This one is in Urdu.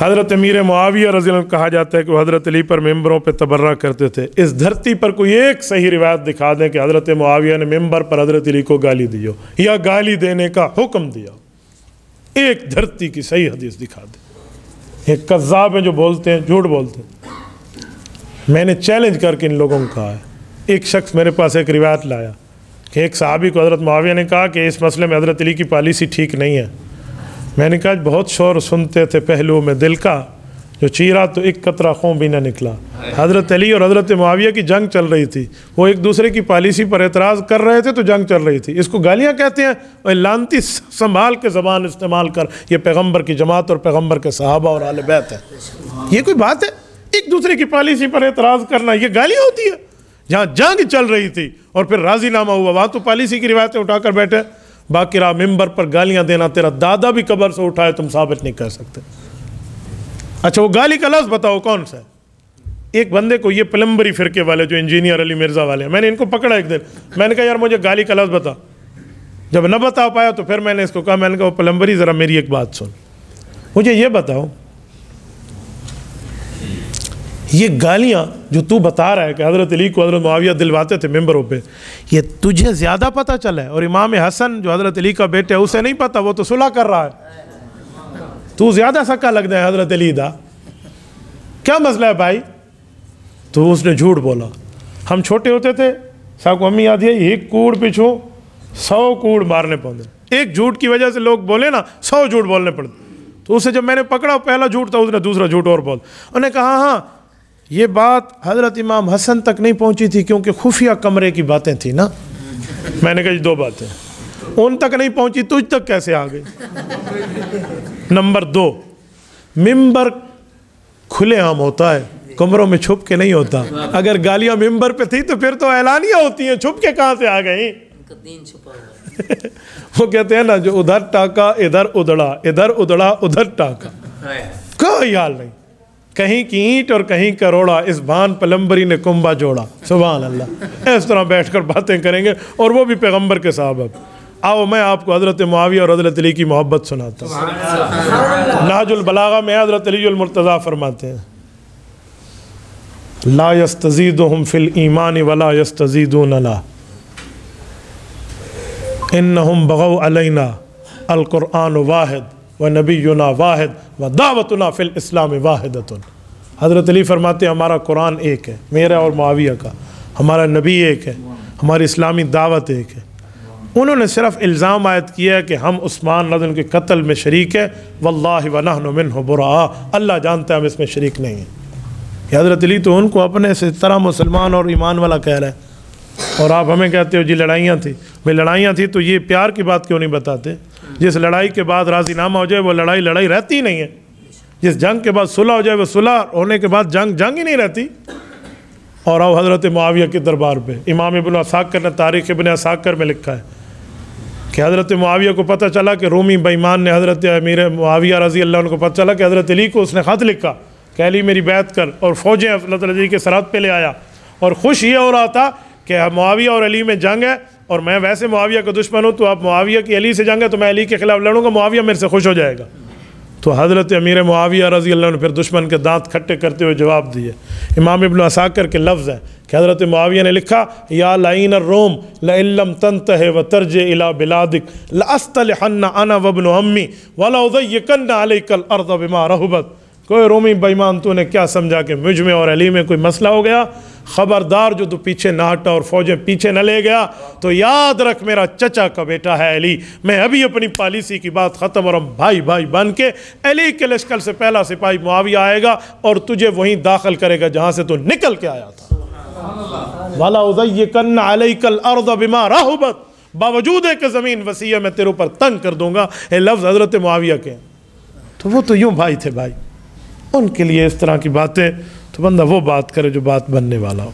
حضرت امیر معاویہ رضی اللہ عنہ کہا جاتا ہے کہ وہ حضرت علی پر ممبروں پہ تبرہ کرتے تھے۔ اس دھرتی پر کوئی ایک صحیح روایت دکھا دیں کہ حضرت معاویہ نے ممبر پر حضرت علی کو گالی دی ہو یا گالی دینے کا حکم دیا ہو، ایک دھرتی کی صحیح حدیث دکھا دیں۔ یہ کذاب ہیں جو بولتے ہیں، جھوٹ بولتے ہیں۔ میں نے چیلنج کر کے ان لوگوں کو کہا ہے۔ ایک شخص میرے پاس ایک روایت لایا کہ ایک صحابی کو حضرت معاویہ نے کہا کہ اس مسئلے میں حضرت علی کی پالیسی ٹھیک نہیں ہے۔ میں نے کہا بہت شور سنتے تھے پہلو میں دل کا، جو چیرا تو ایک قطرہ خون بھی نہ نکلا۔ حضرت علی اور حضرت معاویہ کی جنگ چل رہی تھی، وہ ایک دوسرے کی پالیسی پر اعتراض کر رہے تھے تو جنگ چل رہی تھی۔ اس کو گالیاں کہتے ہیں، اور لانتی سنبھال کے زبان استعمال کر، یہ پیغمبر کی جماعت اور پیغمبر کے صحابہ اور اہل بیت ہے۔ یہ کوئی بات ہے؟ ایک دوسرے کی پالیسی پر اعتراض کرنا یہ گالیاں ہوتی ہے؟ جہاں جنگ چل رہی تھی اور پھر راضی نامہ ہوا، وہاں تو پالیسی کی روایتیں اٹھا کر بیٹھے۔ باقی رہا ممبر پر گالیاں دینا، تیرا دادا بھی قبر سے اٹھائے تم ثابت نہیں کر سکتے۔ اچھا وہ گالی کا لفظ بتاؤ کون سا ہے؟ ایک بندے کو، یہ پلمبری فرقے والے جو انجینئر علی مرزا والے ہیں، میں نے ان کو پکڑا ایک دن، میں نے کہا یار مجھے گالی کا لفظ بتا۔ جب نہ بتا پایا تو پھر میں نے اس کو کہا، میں نے کہا وہ پلمبری ذرا میری ایک بات سن، مجھے یہ بتاؤ یہ گالیاں جو تو بتا رہا ہے کہ حضرت علی کو حضرت معاویہ دلواتے تھے ممبروں پہ، یہ تجھے زیادہ پتہ چلا ہے اور امام حسن جو حضرت علی کا بیٹے ہے اسے نہیں پتہ، وہ تو صلح کر رہا ہے، تو زیادہ سکا لگ ہے حضرت علی دا، کیا مسئلہ ہے بھائی؟ تو اس نے جھوٹ بولا۔ ہم چھوٹے ہوتے تھے، صاحب کو امی یاد ہے، ایک کوڑ پچھو 100 کوڑ مارنے پڑتے، ایک جھوٹ کی وجہ سے لوگ بولے نا 100 جھوٹ بولنے پڑتے۔ تو اسے جب میں نے پکڑا، پہلا جھوٹ تھا، اس نے دوسرا جھوٹ اور بول، انہوں نے کہا ہاں یہ بات حضرت امام حسن تک نہیں پہنچی تھی کیونکہ خفیہ کمرے کی باتیں تھیں نا۔ میں نے کہا یہ 2 باتیں ان تک نہیں پہنچی، تجھ تک کیسے آ گئی؟ نمبر 2، ممبر کھلے عام ہوتا ہے، کمروں میں چھپ کے نہیں ہوتا۔ اگر گالیاں ممبر پہ تھی تو پھر تو اعلانیہ ہوتی ہیں، چھپ کے کہاں سے آ گئیں؟ وہ کہتے ہیں نا جو ادھر ٹاکا ادھر ادڑا، ادھر اڈڑا ادھر ٹاکا، کوئی حال نہیں، کہیں کی اینٹ اور کہیں کروڑا، اس بھان پلمبری نے کنبا جوڑا۔ سبحان اللہ، اس طرح بیٹھ کر باتیں کریں گے، اور وہ بھی پیغمبر کے صحابہ۔ آؤ میں آپ کو حضرت معاویہ اور حضرت علی کی محبت سناتا ہوں۔ نہج البلاغہ میں حضرت علی المرتضیٰ فرماتے ہیں لا یستزیدہم فی الایمان ولا یستزیدوننا انہم بغوا علینا القرآن واحد ونبینا واحد ودعوتنا فی الاسلام واحدۃ۔ حضرت علی فرماتے ہیں ہمارا قرآن ایک ہے، میرا اور معاویہ کا، ہمارا نبی ایک ہے، ہماری اسلامی دعوت ایک ہے۔ انہوں نے صرف الزام عائد کیا ہے کہ ہم عثمان رضی اللہ عنہ کے قتل میں شریک ہے، واللہ ونحن منہ براء، اللہ جانتا ہے ہم اس میں شریک نہیں ہیں۔ حضرت علی تو ان کو اپنے سے طرح مسلمان اور ایمان والا کہہ رہے ہیں، اور آپ ہمیں کہتے ہو جی لڑائیاں تھیں۔ بھائی لڑائیاں تھیں تو یہ پیار کی بات کیوں نہیں بتاتے؟ جس لڑائی کے بعد راضی نامہ ہو جائے وہ لڑائی رہتی ہی نہیں ہے، جس جنگ کے بعد صلح ہو جائے وہ صلح ہونے کے بعد جنگ ہی نہیں رہتی۔ اور آؤ حضرت معاویہ کے دربار پہ، امام ابن عساکر نے تاریخ ابن عساکر میں لکھا ہے کہ حضرت معاویہ کو پتہ چلا کہ رومی بے ایمان نے حضرت امیر معاویہ رضی اللہ عنہ کو پتہ چلا کہ حضرت علی کو اس نے خط لکھا کہ علی میری بیعت کر، اور فوجیں حضرت علی کے سرحد پہ لے آیا، اور خوش یہ ہو رہا تھا کہ معاویہ اور علی میں جنگ ہے، اور میں ویسے معاویہ کا دشمن ہوں، تو اب معاویہ کی علی سے جنگ ہے تو میں علی کے خلاف لڑوں گا، معاویہ میرے سے خوش ہو جائے گا۔ تو حضرت امیر معاویہ رضی اللہ عنہ پھر دشمن کے دانت کھٹے کرتے ہوئے جواب دیے۔ امام ابن عساکر کے لفظ ہیں کہ حضرت معاویہ نے لکھا یا لعین الروم لئن لم تنتہ وترجع الی بلادک لاصطلحن انا وابن عمی ولأضیقن علیک الارض بما رحبت۔ کوئی رومی بے ایمان تو نے کیا سمجھا کہ مجھ میں اور علی میں کوئی مسئلہ ہو گیا؟ خبردار جو تو پیچھے نہ ہٹا اور فوجیں پیچھے نہ لے گیا تو یاد رکھ میرا چچا کا بیٹا ہے علی، میں ابھی اپنی پالیسی کی بات ختم، اور ہم بھائی بن کے علی کے لشکر سے پہلا سپاہی معاویہ آئے گا اور تجھے وہیں داخل کرے گا جہاں سے تو نکل کے آیا تھا۔ وَلَأُضَيِّقَنَّ عَلَيْكَ الْأَرْضَ بِمَا رَحُبَتْ، باوجود ہے کہ زمین وسیع ہے میں تیرے اوپر تنگ کر دوں گا۔ یہ لفظ حضرت معاویہ کے ہیں۔ تو وہ تو یوں بھائی تھے بھائی، ان کے لیے اس طرح کی باتیں تو بندہ وہ بات کرے جو بات بننے والا ہو۔